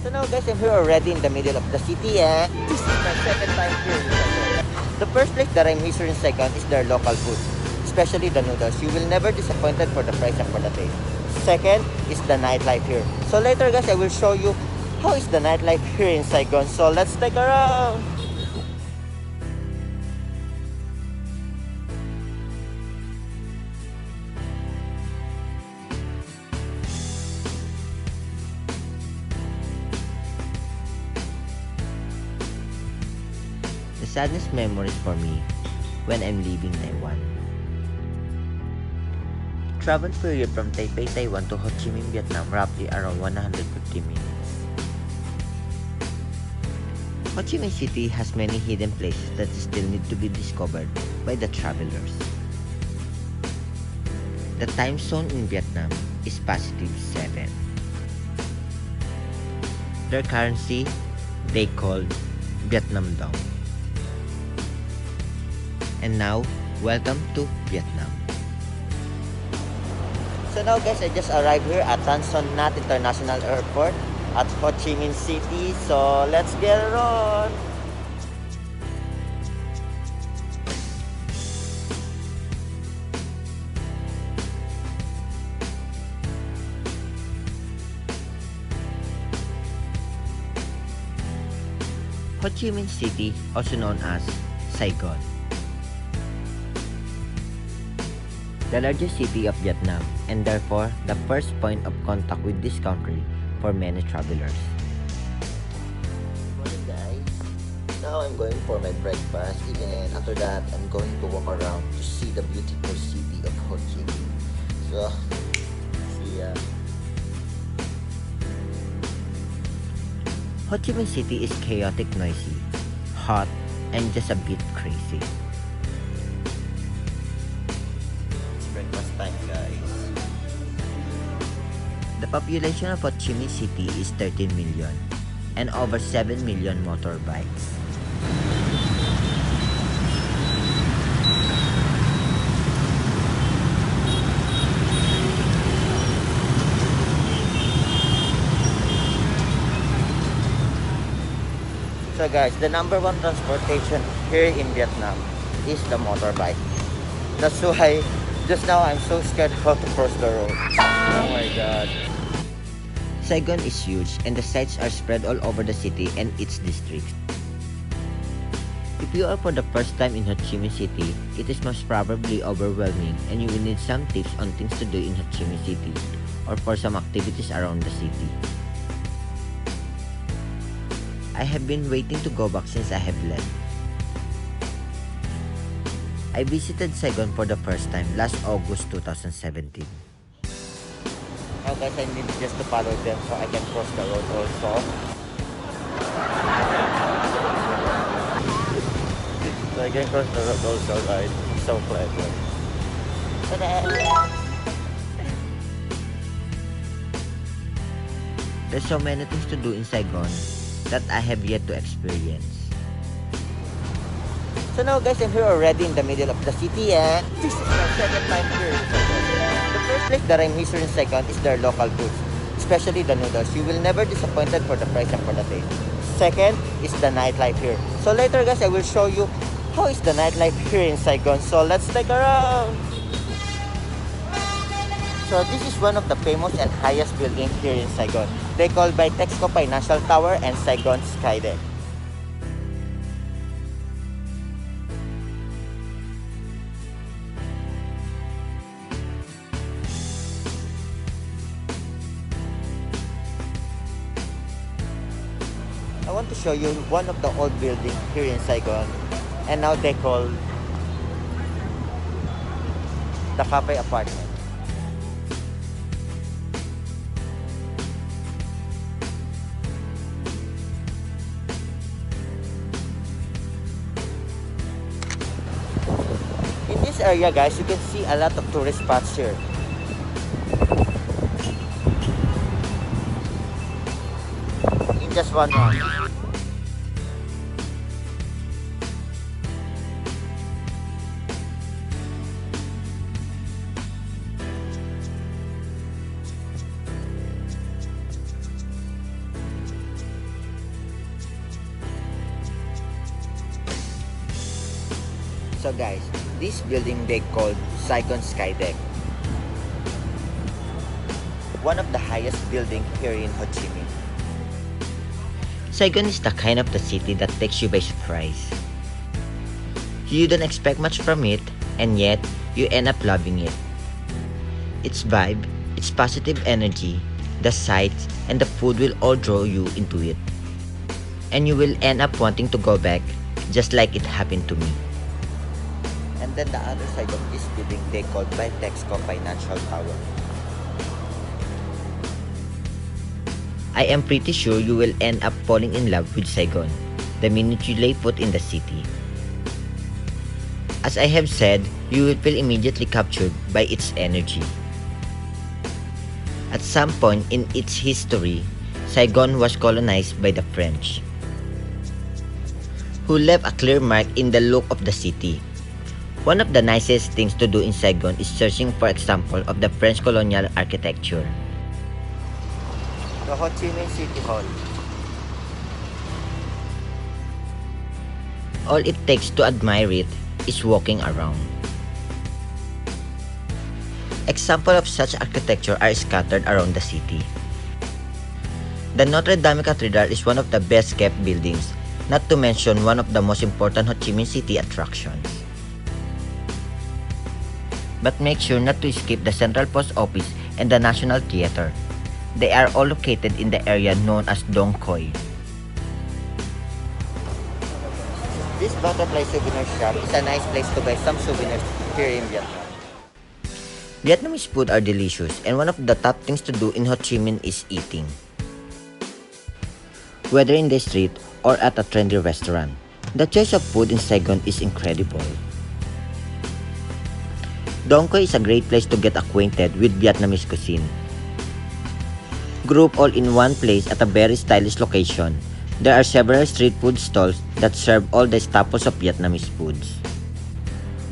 So now guys, I'm here already in the middle of the city and this is my second time here in Saigon. The first place that I'm here in Saigon is their local food, especially the noodles. You will never disappointed for the price and for the taste. Second is the nightlife here. So later guys, I will show you how is the nightlife here in Saigon. So let's take a around. The saddest memories for me when I'm leaving Taiwan. Travel period from Taipei, Taiwan to Ho Chi Minh, Vietnam roughly around 150 minutes. Ho Chi Minh City has many hidden places that still need to be discovered by the travelers. The time zone in Vietnam is +7. Their currency they call Vietnam Dong. And now, welcome to Vietnam. So now guys, I just arrived here at Tan Son Nhat International Airport at Ho Chi Minh City. So let's get it on! Ho Chi Minh City, also known as Saigon. The largest city of Vietnam and therefore the first point of contact with this country for many travelers. Morning guys, now I'm going for my breakfast and after that I'm going to walk around to see the beautiful city of Ho Chi Minh. So, see ya. Ho Chi Minh City is chaotic, noisy, hot, and just a bit crazy. Breakfast time guys. The population of Ho Chi Minh City is 13 million and over 7 million motorbikes. So guys, the number one transportation here in Vietnam is the motorbike. That's why just now I'm so scared how to cross the road. Oh my god. Saigon is huge and the sites are spread all over the city and its districts. If you are for the first time in Ho Chi Minh City, it is most probably overwhelming and you will need some tips on things to do in Ho Chi Minh City or for some activities around the city. I have been waiting to go back since I have left. I visited Saigon for the first time last August 2017. Now guys, I need just to follow them so I can cross the road also. So I can cross the road also, guys. So clever. There's so many things to do in Saigon that I have yet to experience. So now guys, I'm here already in the middle of the city and this is my second time here in Saigon. The first place that I'm here in Saigon is their local food, especially the noodles. You will never disappointed for the price and for the taste. Second is the nightlife here. So later guys, I will show you how is the nightlife here in Saigon. So let's take a around. So this is one of the famous and highest building here in Saigon. They call by Texco Financial Tower and Saigon Skydeck. I want to show you one of the old buildings here in Saigon, and now they call the Cafe Apartment. In this area guys, you can see a lot of tourist spots here. In just one round. So guys, this building they called Saigon Sky Deck. One of the highest building here in Ho Chi Minh. Saigon is the kind of the city that takes you by surprise. You don't expect much from it, and yet you end up loving it. Its vibe, its positive energy, the sights, and the food will all draw you into it. And you will end up wanting to go back, just like it happened to me. And then the other side of this building they called Bitexco Financial Tower. I am pretty sure you will end up falling in love with Saigon the minute you lay foot in the city. As I have said, you will feel immediately captured by its energy. At some point in its history, Saigon was colonized by the French, who left a clear mark in the look of the city. One of the nicest things to do in Saigon is searching for example of the French colonial architecture. The Ho Chi Minh City Hall. All it takes to admire it is walking around. Examples of such architecture are scattered around the city. The Notre Dame Cathedral is one of the best kept buildings, not to mention one of the most important Ho Chi Minh City attractions. But make sure not to skip the Central Post Office and the National Theatre. They are all located in the area known as Dong Khoi. This butterfly souvenir shop is a nice place to buy some souvenirs here in Vietnam. Vietnamese food are delicious, and one of the top things to do in Ho Chi Minh is eating. Whether in the street or at a trendy restaurant, the choice of food in Saigon is incredible. Dong Khoi is a great place to get acquainted with Vietnamese cuisine. Grouped all in one place at a very stylish location, there are several street food stalls that serve all the staples of Vietnamese foods.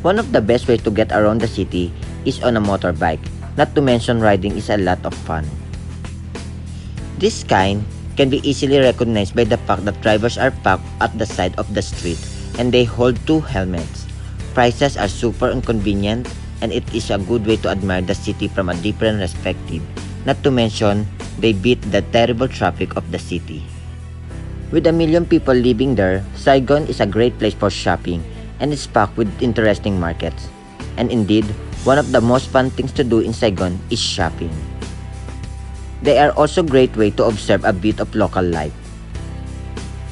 One of the best ways to get around the city is on a motorbike, not to mention riding is a lot of fun. This kind can be easily recognized by the fact that drivers are parked at the side of the street and they hold two helmets. Prices are super inconvenient, and it is a good way to admire the city from a different perspective, not to mention they beat the terrible traffic of the city. With 1 million people living there, Saigon is a great place for shopping, and it's packed with interesting markets. And indeed, one of the most fun things to do in Saigon is shopping. They are also a great way to observe a bit of local life.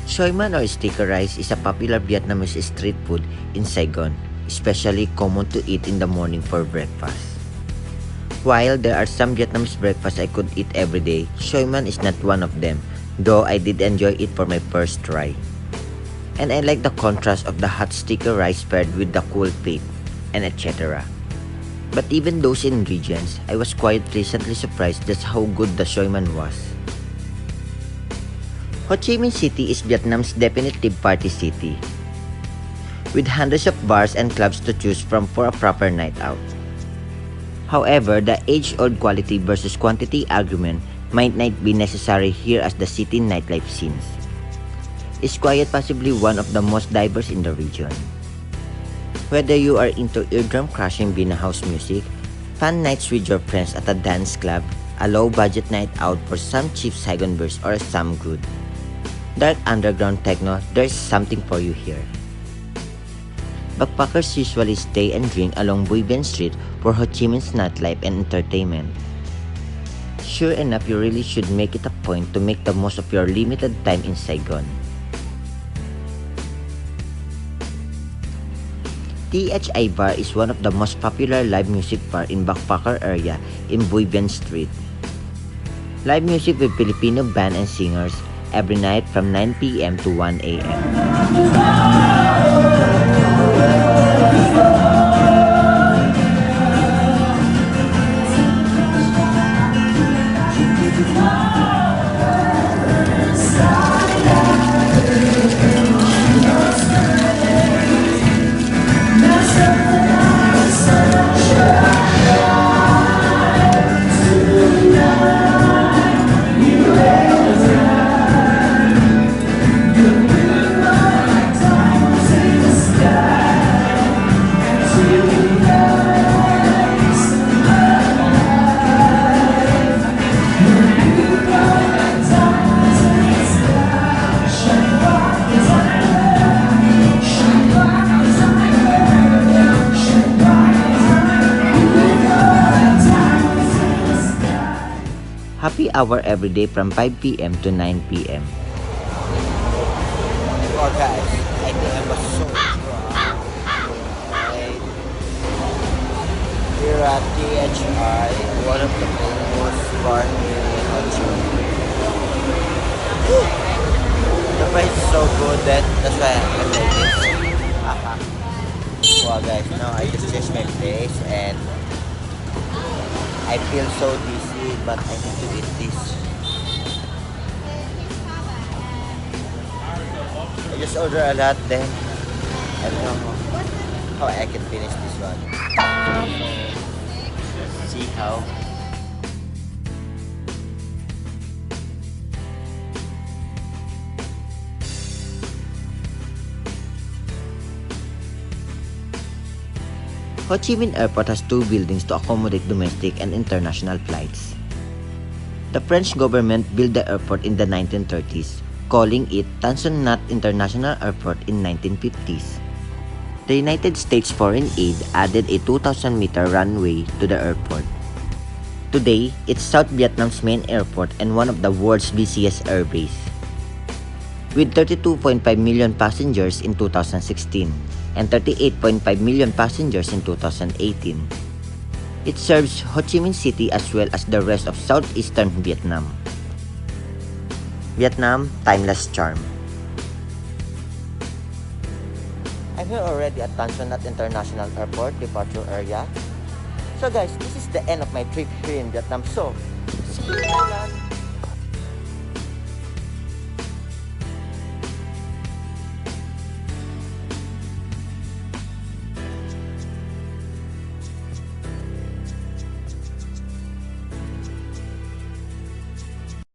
Xoài man or sticker rice is a popular Vietnamese street food in Saigon, especially common to eat in the morning for breakfast. While there are some Vietnamese breakfasts I could eat every day, xoài man is not one of them, though I did enjoy it for my first try. And I like the contrast of the hot sticker rice paired with the cool plate, and etc. But even those ingredients, I was quite pleasantly surprised just how good the xoài man was. Ho Chi Minh City is Vietnam's definitive party city, with hundreds of bars and clubs to choose from for a proper night out. However, the age-old quality versus quantity argument might not be necessary here as the city nightlife scenes is quite possibly one of the most diverse in the region. Whether you are into eardrum-crushing Bina house music, fun nights with your friends at a dance club, a low-budget night out for some cheap Saigon beers, or some good dark underground techno, there's something for you here. Backpackers usually stay and drink along Bui Bien Street for Ho Chi Minh's nightlife and entertainment. Sure enough, you really should make it a point to make the most of your limited time in Saigon. THI Bar is one of the most popular live music bar in backpacker area in Bui Bien Street. Live music with Filipino band and singers every night from 9 p.m. to 1 a.m. Happy hour every day from 5 p.m. to 9 p.m. Well guys, I think I was so drunk. Right here at THI, one of the famous bar here in Ho Chi Minh. The price is so good that's why I like this. Haha. Well guys, now I just changed my place and I feel so dizzy, but I need to eat this. I just order a lot then. I don't know how I can finish this one. So, see how. Ho Chi Minh Airport has two buildings to accommodate domestic and international flights. The French government built the airport in the 1930s, calling it Tan Son Nhat International Airport in 1950s. The United States Foreign Aid added a 2,000-meter runway to the airport. Today, it's South Vietnam's main airport and one of the world's busiest airbase. With 32.5 million passengers in 2016 and 38.5 million passengers in 2018. It serves Ho Chi Minh City as well as the rest of southeastern Vietnam. Vietnam, timeless charm. I'm here already at Tan Son Nhat International Airport departure area. So guys, this is the end of my trip here in Vietnam. So, see you in Thailand.